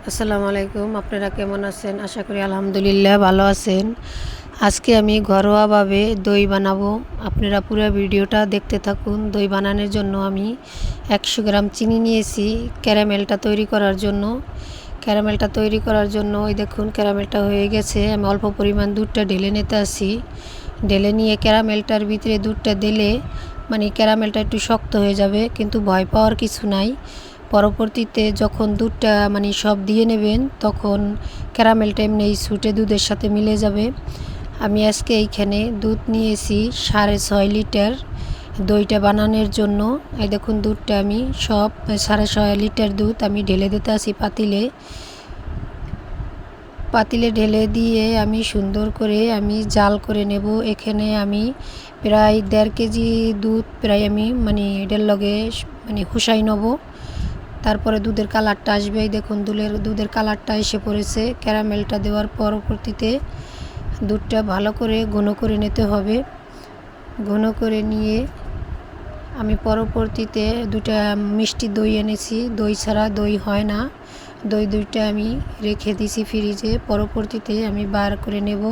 আসসালামু আলাইকুম। আপনারা কেমন আছেন? আশা করি আলহামদুলিল্লাহ ভালো আছেন। আজকে আমি ঘরোয়াভাবে দই বানাবো। আপনারা পুরো ভিডিওটা দেখতে থাকুন। দই বানানোর জন্য আমি 100 গ্রাম চিনি নিয়েছি ক্যারামেলটা তৈরি করার জন্য ওই দেখুন ক্যারামেলটা হয়ে গেছে। আমি অল্প পরিমাণ দুধটা ঢেলে নিতে আসি। ঢেলে নিয়ে ক্যারামেলটার ভিতরে দুধটা দিলে ক্যারামেলটা একটু শক্ত হয়ে যাবে, কিন্তু ভয় পাওয়ার কিছু নাই। পরবর্তীতে যখন দুধটা সব দিয়ে নেবেন তখন ক্যারামেলটা এমনি ছুটে দুধের সাথে মিলে যাবে। আমি আজকে এইখানে দুধ নিয়েছি 6.5 লিটার দইটা বানানোর জন্য। এই দেখুন দুধটা আমি সব 6.5 লিটার দুধ আমি ঢেলে দিতে আসি পাতিলে ঢেলে দিয়ে আমি সুন্দর করে আমি জাল করে নেব। এখানে আমি প্রায় 1.5 কেজি দুধ প্রায় আমি এটার লগে হুসাই নেব। তারপরে দুধের কালারটা আসবে। এই দেখুন দুধের কালারটা এসে পড়েছে। ক্যারামেলটা দেওয়ার পরবর্তীতে দুধটা ভালো করে ঘন করে নিতে হবে। ঘন করে নিয়ে আমি পরবর্তীতে দুটা মিষ্টি দই এনেছি। দই ছাড়া দই হয় না। দুইটা আমি রেখে দিয়েছি ফ্রিজে। পরবর্তীতে আমি বার করে নেব।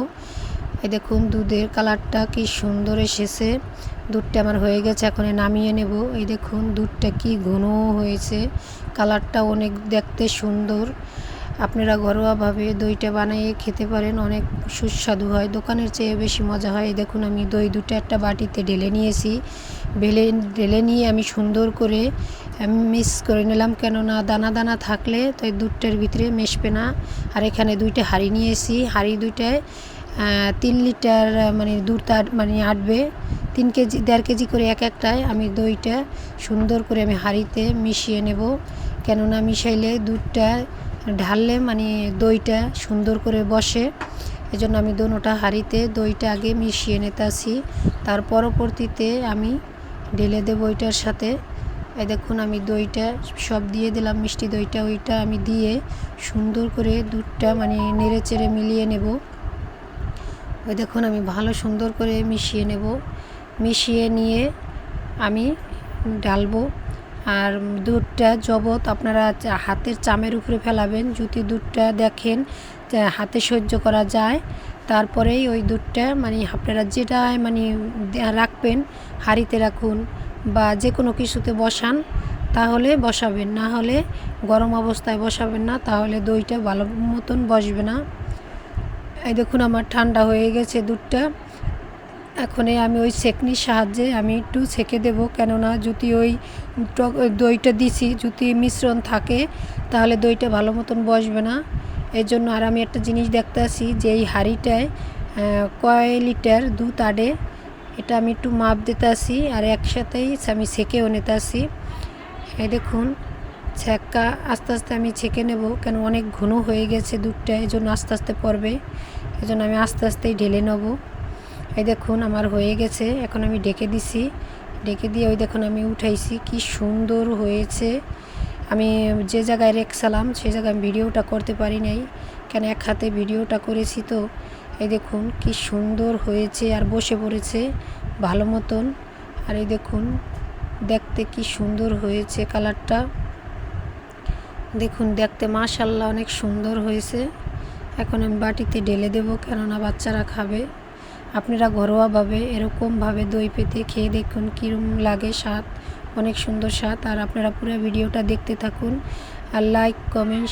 এই দেখুন দুধের কালারটা কি সুন্দর এসেছে। দুধটা আমার হয়ে গেছে, এখন নামিয়ে নেব। এই দেখুন দুধটা কি ঘন হয়েছে, কালারটা অনেক দেখতে সুন্দর। আপনারা ঘরোয়াভাবে দইটা বানিয়ে খেতে পারেন, অনেক সুস্বাদু হয়, দোকানের চেয়ে বেশি মজা হয়। এই দেখুন আমি দই দুটো একটা বাটিতে ঢেলে নিয়েছি। ঢেলে নিয়ে আমি সুন্দর করে মিক্স করে নিলাম, কেননা দানা দানা থাকলে তো এই দুধটার ভিতরে মেশবে না। আর এখানে দুইটা হাঁড়ি নিয়েছি, হাঁড়ি দুইটায় 3 লিটার দুধ আটবে। 3 কেজি 1.5 কেজি করে একটায় আমি দইটা সুন্দর করে আমি হাঁড়িতে মিশিয়ে নেব, কেননা মিশাইলে দুধটা ঢাললে দইটা সুন্দর করে বসে। এজন্য আমি দোনোটা হাঁড়িতে দইটা আগে মিশিয়ে নিতেছি। তার পরবর্তীতে আমি ঢেলে দেবো ওইটার সাথে। এই দেখুন আমি দইটা সব দিয়ে দিলাম, মিষ্টি দইটা ওইটা আমি দিয়ে সুন্দর করে দুধটা নেড়ে চেড়ে মিলিয়ে নেব। ওই দেখুন আমি ভালো সুন্দর করে মিশিয়ে নেব। মিশিয়ে নিয়ে আমি ঢালবো। আর দুধটা জবত আপনারা হাতের চামের উপরে ফেলাবেন। যদি দুধটা দেখেন হাতে সহ্য করা যায়, তারপরেই ওই দুধটা আপনারা যেটা রাখবেন, হাঁড়িতে রাখুন বা যে কোনো কিছুতে বসান, তাহলে বসাবেন। না হলে গরম অবস্থায় বসাবেন না, তাহলে দইটা ভালো মতন বসবে না। এই দেখুন আমার ঠান্ডা হয়ে গেছে দুধটা। এখন আমি ওই ছেঁকনির সাহায্যে আমি একটু ছেঁকে দেব, কেননা যদি ওই দইটা দিছি যদি মিশ্রণ থাকে তাহলে দইটা ভালো মতন বসবে না। এর জন্য আর আমি একটা জিনিস দেখতে আসি যে এই হাঁড়িটায় কয় লিটার দুধ আডে, এটা আমি একটু মাপ দিতে আসি। আর একসাথেই আমি ছেঁকেও নিতে আসি। এই দেখুন ছ্যাঁকা আস্তে আস্তে আমি ছেঁকে নেব, কেন অনেক ঘন হয়ে গেছে দুধটা, এই জন্য আস্তে আস্তে পড়বে। এই জন্য আমি আস্তে আস্তেই ঢেলে নেব। এই দেখুন আমার হয়ে গেছে, এখন আমি ঢেকে দিছি। ঢেকে দিয়ে ওই দেখুন আমি উঠাইছি, কি সুন্দর হয়েছে। আমি যে জায়গায় রেখেছিলাম সেই জায়গায় আমি ভিডিওটা করতে পারি নাই, কেন এক হাতে ভিডিওটা করেছি তো। এই দেখুন কি সুন্দর হয়েছে আর বসে পড়েছে ভালো মতন। আর এই দেখুন দেখতে কি সুন্দর হয়েছে, কালারটা দেখুন, দেখতে মাশাআল্লাহ অনেক সুন্দর হয়েছে। এখন আমি বাটিতে ঢেলে দেব, কেননা বাচ্চারা খাবে। আপনারা ঘরোয়াভাবে এরকমভাবে দই পেতে খেয়ে দেখুন কীরকম লাগে, স্বাদ অনেক সুন্দর স্বাদ। আর আপনারা পুরো ভিডিওটা দেখতে থাকুন আর লাইক কমেন্ট